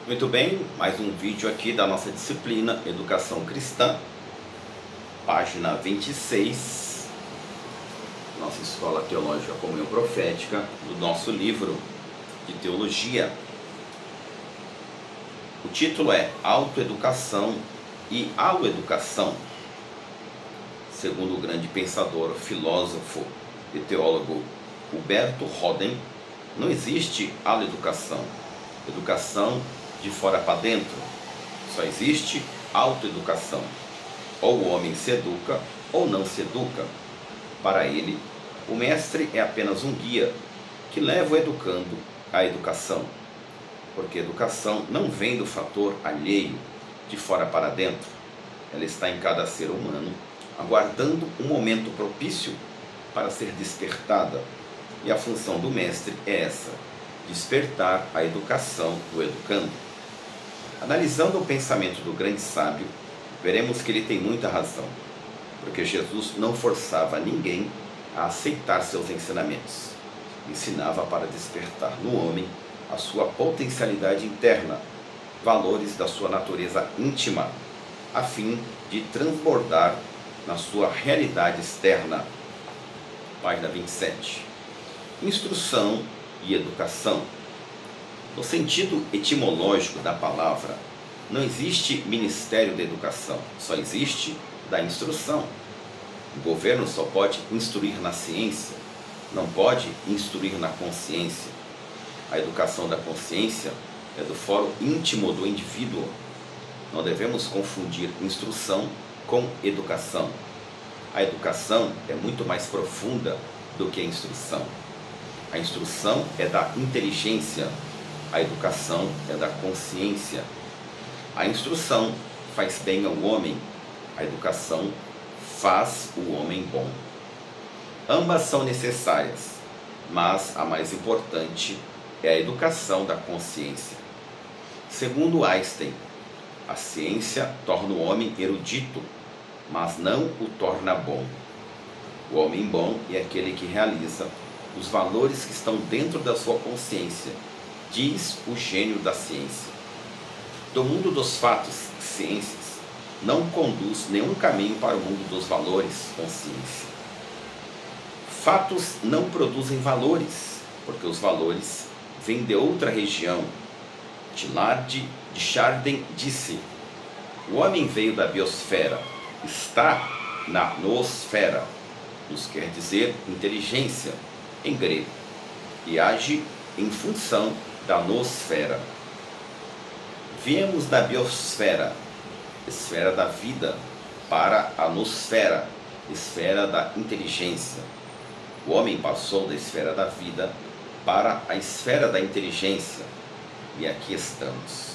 Muito bem, mais um vídeo aqui da nossa disciplina Educação Cristã, página 26, nossa Escola Teológica Comunhão Profética, do nosso livro de Teologia. O título é Autoeducação e Aloeducação. Segundo o grande pensador, filósofo e teólogo Huberto Roden, não existe aloeducação, educação de fora para dentro. Só existe autoeducação. Ou o homem se educa ou não se educa. Para ele, o mestre é apenas um guia que leva o educando à educação. Porque educação não vem do fator alheio, de fora para dentro. Ela está em cada ser humano, aguardando um momento propício para ser despertada. E a função do mestre é essa: despertar a educação do educando. Analisando o pensamento do grande sábio, veremos que ele tem muita razão, porque Jesus não forçava ninguém a aceitar seus ensinamentos. Ensinava para despertar no homem a sua potencialidade interna, valores da sua natureza íntima, a fim de transbordar na sua realidade externa. Página 27. Instrução e educação. No sentido etimológico da palavra, não existe Ministério da Educação, só existe da instrução. O governo só pode instruir na ciência, não pode instruir na consciência. A educação da consciência é do fórum íntimo do indivíduo. Não devemos confundir instrução com educação. A educação é muito mais profunda do que a instrução. A instrução é da inteligência, a educação é da consciência. A instrução faz bem ao homem, a educação faz o homem bom. Ambas são necessárias, mas a mais importante é a educação da consciência. Segundo Einstein, a ciência torna o homem erudito, mas não o torna bom. O homem bom é aquele que realiza os valores que estão dentro da sua consciência, diz o gênio da ciência. Do mundo dos fatos, ciências, não conduz nenhum caminho para o mundo dos valores, consciência. Fatos não produzem valores, porque os valores vêm de outra região. Teilhard de Chardin disse: o homem veio da biosfera, está na noosfera, nos quer dizer inteligência, em grego, e age em função da noosfera. Viemos da biosfera, esfera da vida, para a noosfera, esfera da inteligência. O homem passou da esfera da vida para a esfera da inteligência, e aqui estamos.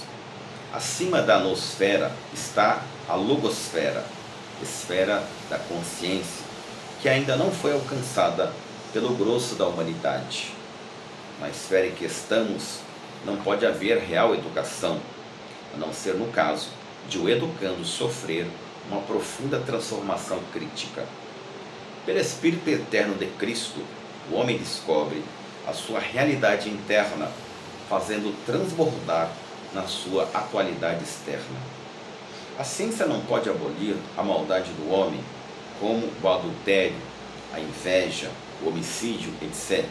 Acima da noosfera está a logosfera, esfera da consciência, que ainda não foi alcançada pelo grosso da humanidade. Na esfera em que estamos, não pode haver real educação, a não ser no caso de o educando sofrer uma profunda transformação crítica. Pelo Espírito eterno de Cristo, o homem descobre a sua realidade interna, fazendo transbordar na sua atualidade externa. A ciência não pode abolir a maldade do homem, como o adultério, a inveja, o homicídio, etc.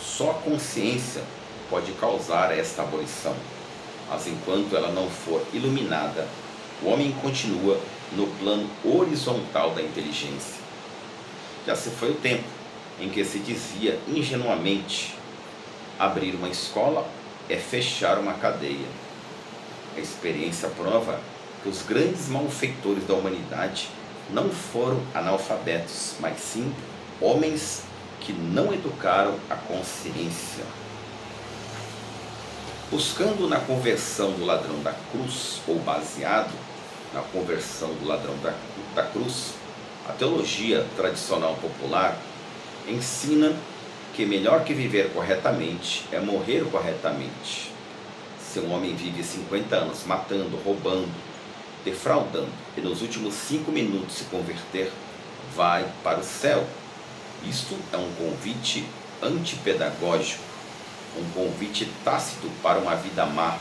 Só a consciência pode causar esta abolição. Mas enquanto ela não for iluminada, o homem continua no plano horizontal da inteligência. Já se foi o tempo em que se dizia ingenuamente: abrir uma escola é fechar uma cadeia. A experiência prova que os grandes malfeitores da humanidade não foram analfabetos, mas sim homens que não educaram a consciência. Buscando na conversão do ladrão da cruz, ou baseado na conversão do ladrão da cruz, a teologia tradicional popular ensina que melhor que viver corretamente é morrer corretamente. Se um homem vive 50 anos matando, roubando, defraudando, e nos últimos 5 minutos se converter, vai para o céu. Isto é um convite antipedagógico, um convite tácito para uma vida má,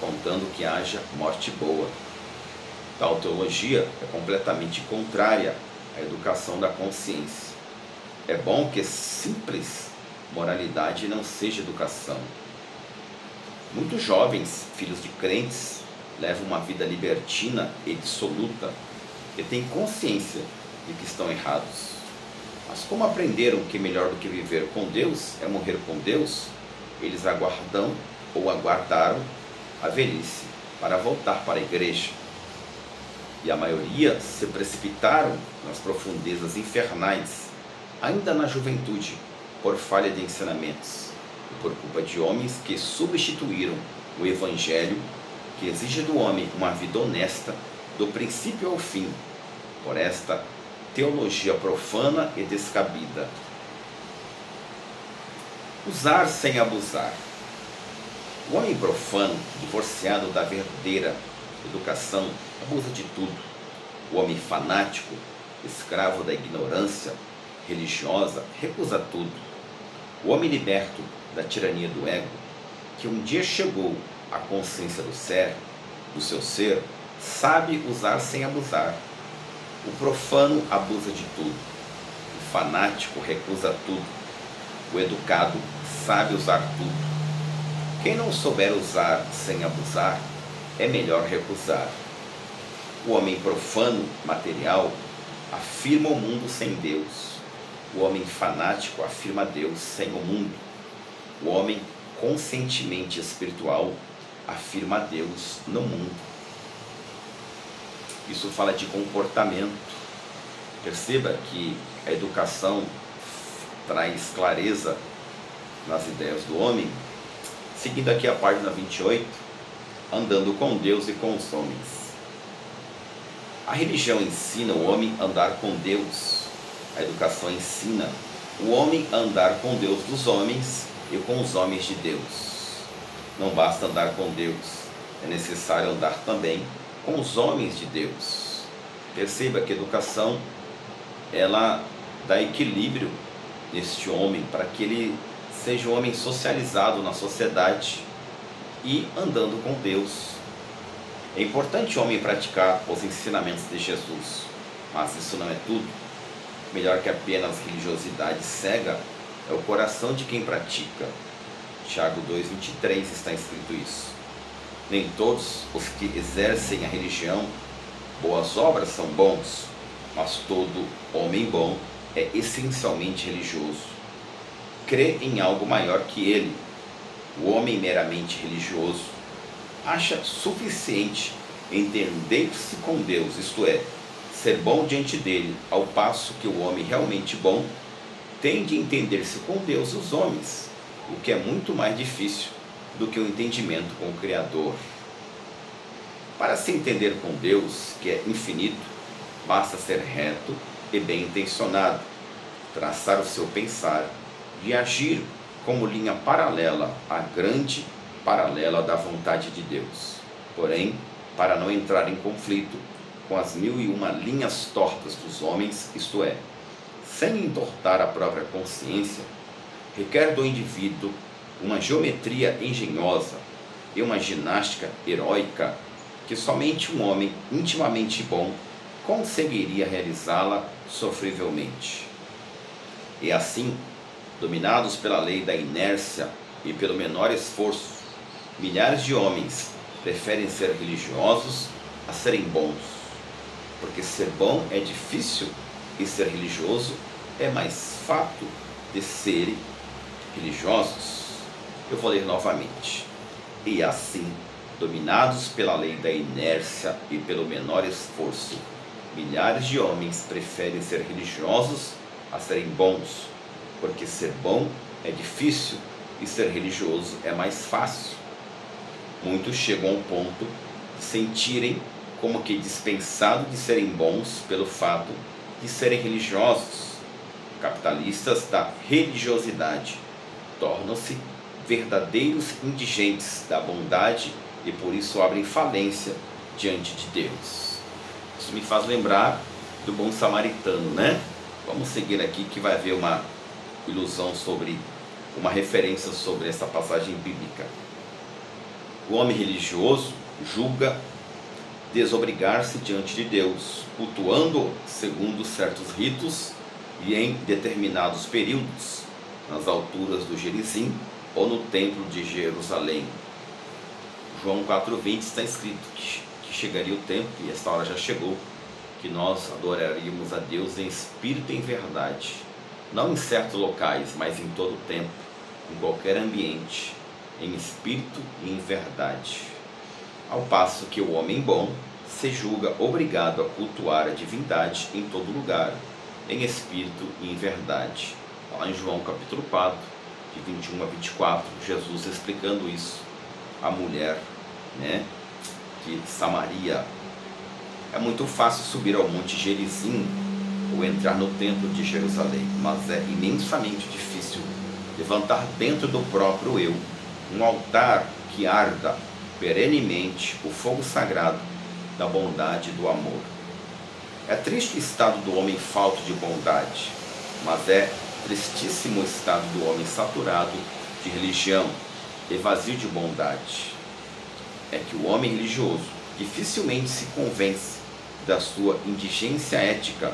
contando que haja morte boa. Tal teologia é completamente contrária à educação da consciência. É bom que simples moralidade não seja educação. Muitos jovens, filhos de crentes, levam uma vida libertina e dissoluta e têm consciência de que estão errados. Mas como aprenderam que melhor do que viver com Deus é morrer com Deus, eles aguardaram a velhice para voltar para a igreja. E a maioria se precipitaram nas profundezas infernais, ainda na juventude, por falha de ensinamentos e por culpa de homens que substituíram o evangelho, que exige do homem uma vida honesta, do princípio ao fim, por esta teologia profana e descabida. Usar sem abusar. O homem profano, divorciado da verdadeira educação, abusa de tudo. O homem fanático, escravo da ignorância religiosa, recusa tudo. O homem liberto da tirania do ego, que um dia chegou à consciência do seu ser, sabe usar sem abusar. O profano abusa de tudo. O fanático recusa tudo. O educado sabe usar tudo. Quem não souber usar sem abusar, é melhor recusar. O homem profano, material, afirma o mundo sem Deus. O homem fanático afirma Deus sem o mundo. O homem conscientemente espiritual afirma Deus no mundo. Isso fala de comportamento. Perceba que a educação traz clareza nas ideias do homem. Seguindo aqui a página 28, andando com Deus e com os homens. A religião ensina o homem a andar com Deus. A educação ensina o homem a andar com Deus dos homens e com os homens de Deus. Não basta andar com Deus, é necessário andar também com os homens de Deus. Perceba que a educação, ela dá equilíbrio neste homem, para que ele seja um homem socializado na sociedade e andando com Deus. É importante o homem praticar os ensinamentos de Jesus, mas isso não é tudo. Melhor que apenas religiosidade cega é o coração de quem pratica. Tiago 2,23 está escrito isso. Nem todos os que exercem a religião, boas obras são bons, mas todo homem bom é essencialmente religioso. Crê em algo maior que ele. O homem meramente religioso acha suficiente entender-se com Deus, isto é, ser bom diante dele, ao passo que o homem realmente bom tem de entender-se com Deus e os homens, o que é muito mais difícil do que o entendimento com o Criador. Para se entender com Deus, que é infinito, basta ser reto e bem intencionado, traçar o seu pensar e agir como linha paralela à grande paralela da vontade de Deus. Porém, para não entrar em conflito com as 1001 linhas tortas dos homens, isto é, sem entortar a própria consciência, requer do indivíduo uma geometria engenhosa e uma ginástica heróica que somente um homem intimamente bom conseguiria realizá-la sofrivelmente. E assim, dominados pela lei da inércia e pelo menor esforço, milhares de homens preferem ser religiosos a serem bons, porque ser bom é difícil e ser religioso é mais fato de serem religiosos. Eu vou ler novamente. E assim, dominados pela lei da inércia e pelo menor esforço, milhares de homens preferem ser religiosos a serem bons, porque ser bom é difícil e ser religioso é mais fácil. Muitos chegam ao ponto de sentirem como que dispensado de serem bons pelo fato de serem religiosos. Capitalistas da religiosidade tornam-se verdadeiros indigentes da bondade e por isso abrem falência diante de Deus. Isso me faz lembrar do bom samaritano, né? Vamos seguir aqui que vai haver uma ilusão sobre, uma referência sobre essa passagem bíblica. O homem religioso julga desobrigar-se diante de Deus, cultuando segundo certos ritos e em determinados períodos, nas alturas do Gerizim ou no templo de Jerusalém. João 4,20 está escrito que chegaria o tempo, e esta hora já chegou, que nós adoraríamos a Deus em espírito e em verdade, não em certos locais, mas em todo o tempo, em qualquer ambiente, em espírito e em verdade. Ao passo que o homem bom se julga obrigado a cultuar a divindade em todo lugar, em espírito e em verdade. Lá em João capítulo 4, de 21 a 24, Jesus explicando isso à mulher, de Samaria. É muito fácil subir ao monte Gerizim ou entrar no templo de Jerusalém, mas é imensamente difícil levantar dentro do próprio eu um altar que arda perenemente o fogo sagrado da bondade e do amor. É triste o estado do homem falto de bondade, mas é tristíssimo o estado do homem saturado de religião e vazio de bondade. É que o homem religioso dificilmente se convence da sua indigência ética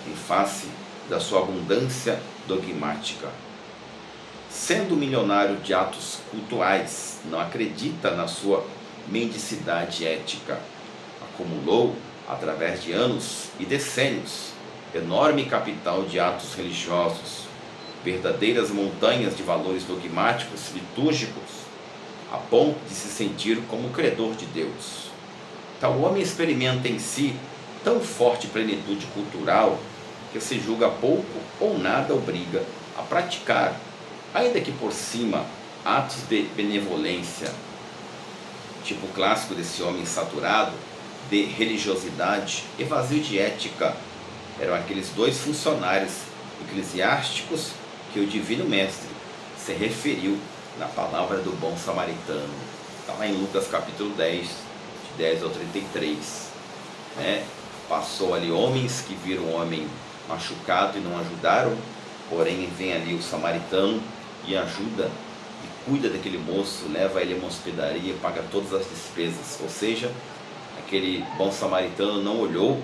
em face da sua abundância dogmática. Sendo milionário de atos cultuais, não acredita na sua mendicidade ética. Acumulou, através de anos e decênios, enorme capital de atos religiosos, verdadeiras montanhas de valores dogmáticos, litúrgicos, a ponto de se sentir como credor de Deus. Tal homem experimenta em si tão forte plenitude cultural que se julga pouco ou nada obriga a praticar, ainda que por cima, atos de benevolência. Tipo clássico desse homem saturado de religiosidade e vazio de ética eram aqueles dois funcionários eclesiásticos que o Divino Mestre se referiu na palavra do bom samaritano. Está lá em Lucas capítulo 10, de 10 ao 33. Passou ali homens que viram o homem machucado e não ajudaram, porém vem ali o samaritano e ajuda e cuida daquele moço, leva ele a uma hospedaria, paga todas as despesas. Ou seja, aquele bom samaritano não olhou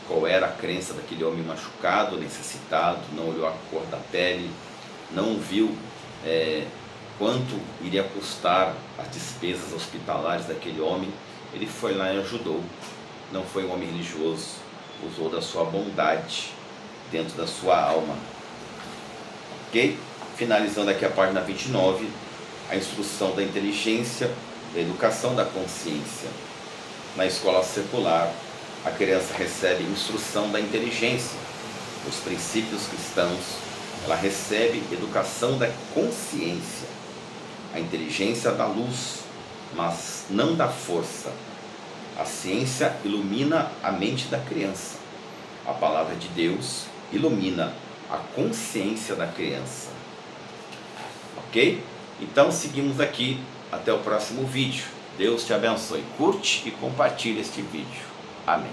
qual era a crença daquele homem machucado, necessitado, não olhou a cor da pele, não viu quanto iria custar as despesas hospitalares daquele homem. Ele foi lá e ajudou. Não foi um homem religioso, usou da sua bondade dentro da sua alma. Ok? Finalizando aqui a página 29, a instrução da inteligência, da educação da consciência. Na escola secular, a criança recebe instrução da inteligência, dos princípios cristãos. Ela recebe educação da consciência. A inteligência dá luz, mas não dá força. A ciência ilumina a mente da criança. A palavra de Deus ilumina a consciência da criança. Ok? Então seguimos aqui. Até o próximo vídeo. Deus te abençoe. Curte e compartilhe este vídeo. Amém.